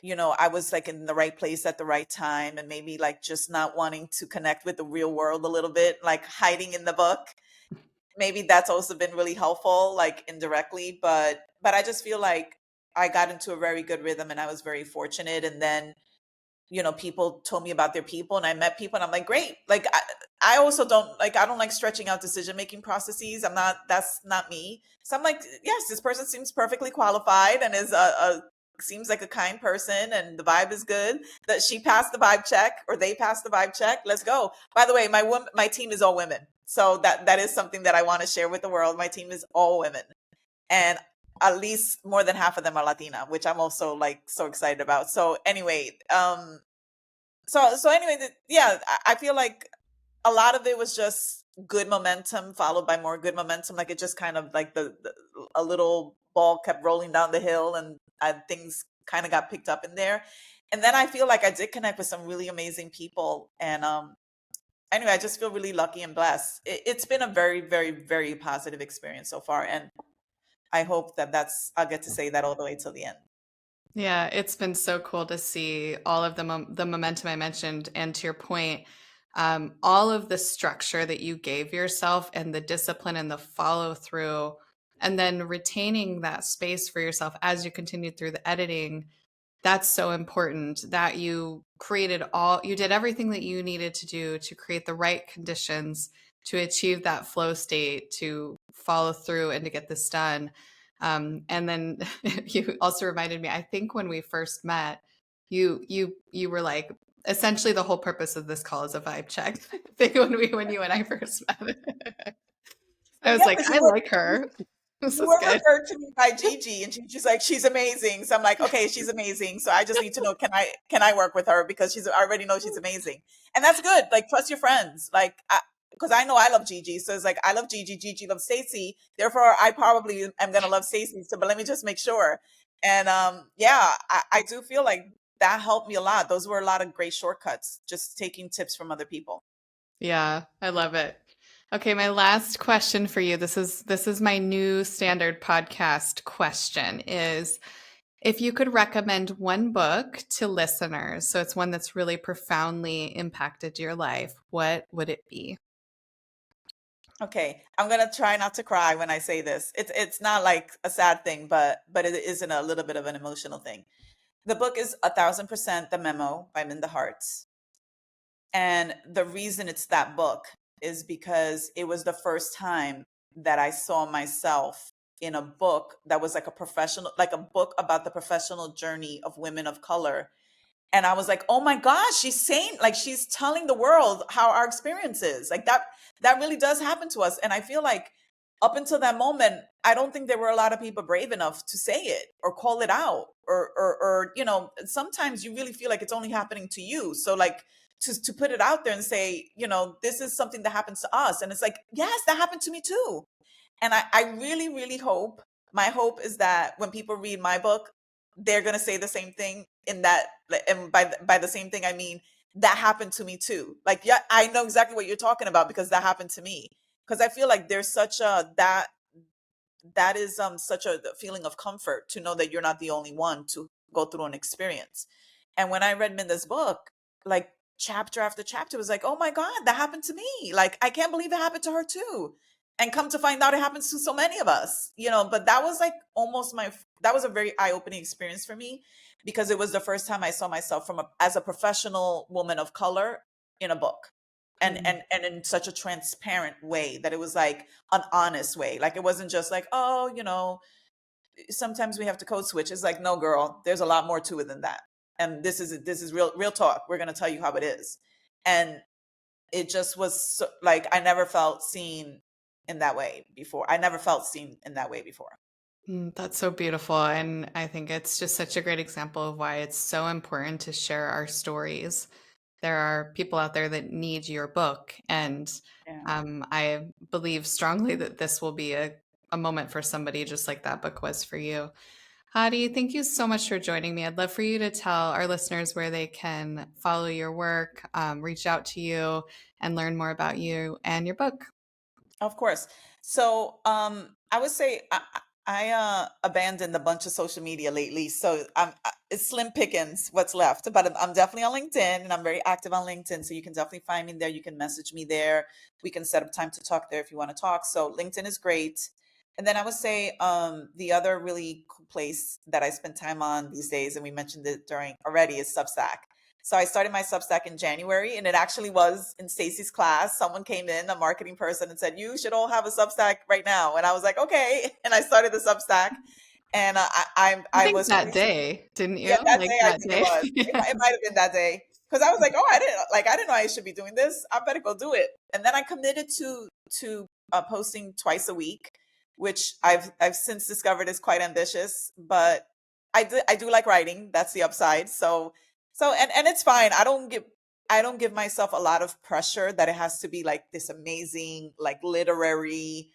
I was like in the right place at the right time, and maybe like just not wanting to connect with the real world a little bit, like hiding in the book. Maybe that's also been really helpful, like indirectly. But I just feel like I got into a very good rhythm, and I was very fortunate. And then people told me about their people, and I met people, and I'm like, great. Like, I also I don't like stretching out decision making processes. That's not me. So I'm like, yes, this person seems perfectly qualified and is seems like a kind person, and the vibe is good. That she passed the vibe check, or they passed the vibe check. Let's go. By the way, my team is all women. So that is something that I want to share with the world. My team is all women. And at least more than half of them are Latina, which I'm also like so excited about. So anyway, yeah, I feel like a lot of it was just good momentum followed by more good momentum. Like, it just kind of like a little ball kept rolling down the hill, and things kind of got picked up in there. And then I feel like I did connect with some really amazing people. And anyway, I just feel really lucky and blessed. It's been a very, very, very positive experience so far. And I hope I'll get to say that all the way till the end. Yeah, it's been so cool to see all of the momentum I mentioned, and to your point, all of the structure that you gave yourself, and the discipline and the follow through, and then retaining that space for yourself as you continued through the editing. That's so important that you did everything that you needed to do to create the right conditions to achieve that flow state, to follow through and to get this done. And then you also reminded me, I think when we first met, you were like, essentially the whole purpose of this call is a vibe check. I think when you and I first met, I was Yeah, like, because I like her. This you is were good. referred to me by Gigi, and Gigi's like, she's amazing. So I'm like, okay, she's amazing. So I just need to know, can I work with her, because I already know she's amazing, and that's good. Like, trust your friends, like, because I know I love Gigi, so it's like I love Gigi, Gigi loves Stacy. Therefore, I probably am gonna love Stacy. So, but let me just make sure. And yeah, I do feel like that helped me a lot. Those were a lot of great shortcuts, just taking tips from other people. Yeah, I love it. Okay, my last question for you. This is my new standard podcast question is, if you could recommend one book to listeners, so it's one that's really profoundly impacted your life, what would it be? Okay, I'm gonna try not to cry when I say this. It's not like a sad thing, but it isn't a little bit of an emotional thing. The book is 1000% The Memo by Minda Harts. And the reason it's that book is because it was the first time that I saw myself in a book that was like a professional, like a book about the professional journey of women of color. And I was like, oh my gosh, she's saying, like, she's telling the world how our experience is. Like that really does happen to us. And I feel like up until that moment, I don't think there were a lot of people brave enough to say it or call it out, or sometimes you really feel like it's only happening to you. So like to put it out there and say, this is something that happens to us. And it's like, yes, that happened to me too. And I really, really hope, my hope is that when people read my book, they're going to say the same thing, in that, and by the same thing, I mean, that happened to me too. Like, yeah, I know exactly what you're talking about because that happened to me. Because I feel like there's such a, that is such a feeling of comfort to know that you're not the only one to go through an experience. And when I read Minda's book, like chapter after chapter was like, oh my God, that happened to me. Like, I can't believe it happened to her too. And come to find out it happens to so many of us, but that was like almost that was a very eye-opening experience for me, because it was the first time I saw myself as a professional woman of color in a book, and in such a transparent way, that it was like an honest way. Like, it wasn't just like, oh, sometimes we have to code switch. It's like, no, girl, there's a lot more to it than that. And this is real talk. We're going to tell you how it is. And it just was so, like, I never felt seen in that way before. I never felt seen in that way before. That's so beautiful. And I think it's just such a great example of why it's so important to share our stories. There are people out there that need your book. And Yeah. I believe strongly that this will be a moment for somebody just like that book was for you. Hady, thank you so much for joining me. I'd love for you to tell our listeners where they can follow your work, reach out to you, and learn more about you and your book. Of course. So, I would say I abandoned a bunch of social media lately, so it's slim pickings what's left. But I'm definitely on LinkedIn, and I'm very active on LinkedIn. So you can definitely find me there. You can message me there. We can set up time to talk there if you want to talk. So LinkedIn is great. And then I would say the other really cool place that I spend time on these days, and we mentioned it during already, is Substack. So I started my Substack in January, and it actually was in Stacy's class. Someone came in, a marketing person, and said, "You should all have a Substack right now." And I was like, "Okay." And I started the Substack, and I I think was that crazy. day, didn't Yeah, you? that Like day I that think it day? was. Yeah. It might have been that day, because I was like, "Oh, I didn't know I should be doing this. I better go do it." And then I committed to posting twice a week, which I've since discovered is quite ambitious, but I do like writing. That's the upside. And it's fine. I don't give myself a lot of pressure that it has to be like this amazing, like, literary,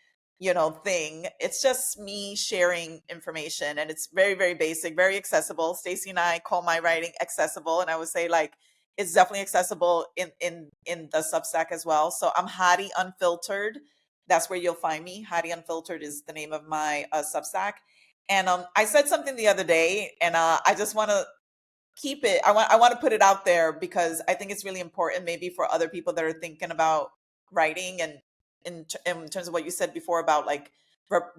thing. It's just me sharing information, and it's very, very basic, very accessible. Stacy and I call my writing accessible, and I would say, like, it's definitely accessible in the Substack as well. So I'm Hady Unfiltered. That's where you'll find me. Hady Unfiltered is the name of my Substack. And I said something the other day, and I just want to keep it. I want to put it out there because I think it's really important, maybe for other people that are thinking about writing, and in terms of what you said before about, like,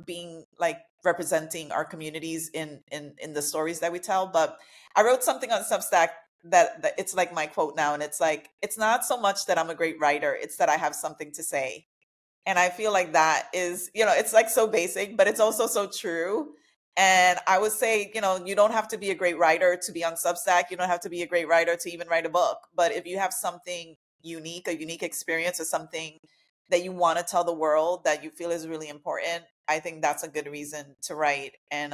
being like representing our communities in the stories that we tell. But I wrote something on Substack that it's like my quote now, and it's like, it's not so much that I'm a great writer, it's that I have something to say. And I feel like that is, it's like so basic, but it's also so true. And I would say, you don't have to be a great writer to be on Substack. You don't have to be a great writer to even write a book. But if you have something unique, a unique experience, or something that you want to tell the world that you feel is really important, I think that's a good reason to write. And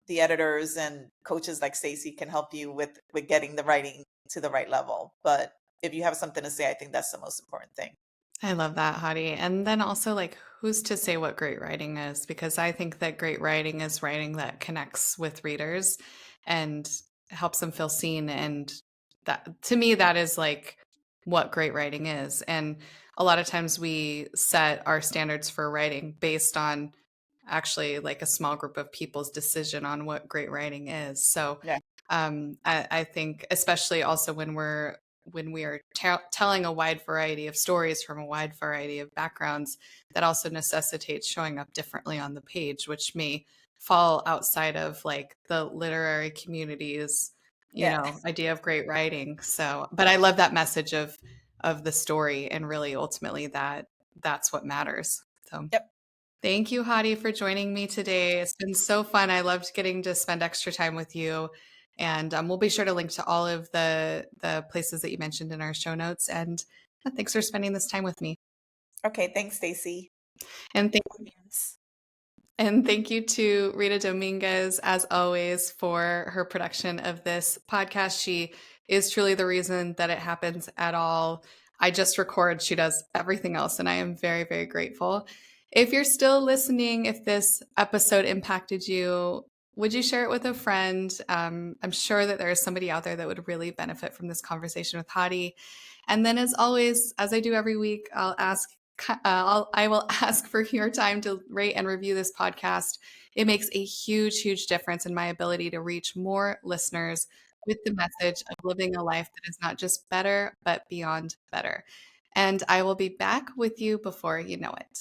the editors and coaches like Stacey can help you with getting the writing to the right level. But if you have something to say, I think that's the most important thing. I love that, Hadi. And then also, like, who's to say what great writing is? Because I think that great writing is writing that connects with readers and helps them feel seen. And that, to me, that is like what great writing is. And a lot of times we set our standards for writing based on actually like a small group of people's decision on what great writing is. So Yeah. I think, especially also when we are telling a wide variety of stories from a wide variety of backgrounds, that also necessitates showing up differently on the page, which may fall outside of like the literary community's you Yeah. know, idea of great writing. So, but I love that message of the story, and really ultimately that's what matters. So Yep. thank you, Hadi, for joining me today. It's been so fun. I loved getting to spend extra time with you. And we'll be sure to link to all of the places that you mentioned in our show notes. And thanks for spending this time with me. Okay. Thanks, Stacy. And thank Audience. And thank you to Rita Dominguez, as always, for her production of this podcast. She is truly the reason that it happens at all. I just record, she does everything else, and I am very, very grateful. If you're still listening, if this episode impacted you, would you share it with a friend? I'm sure that there is somebody out there that would really benefit from this conversation with Hadi. And then, as always, as I do every week, I will ask for your time to rate and review this podcast. It makes a huge, huge difference in my ability to reach more listeners with the message of living a life that is not just better, but beyond better. And I will be back with you before you know it.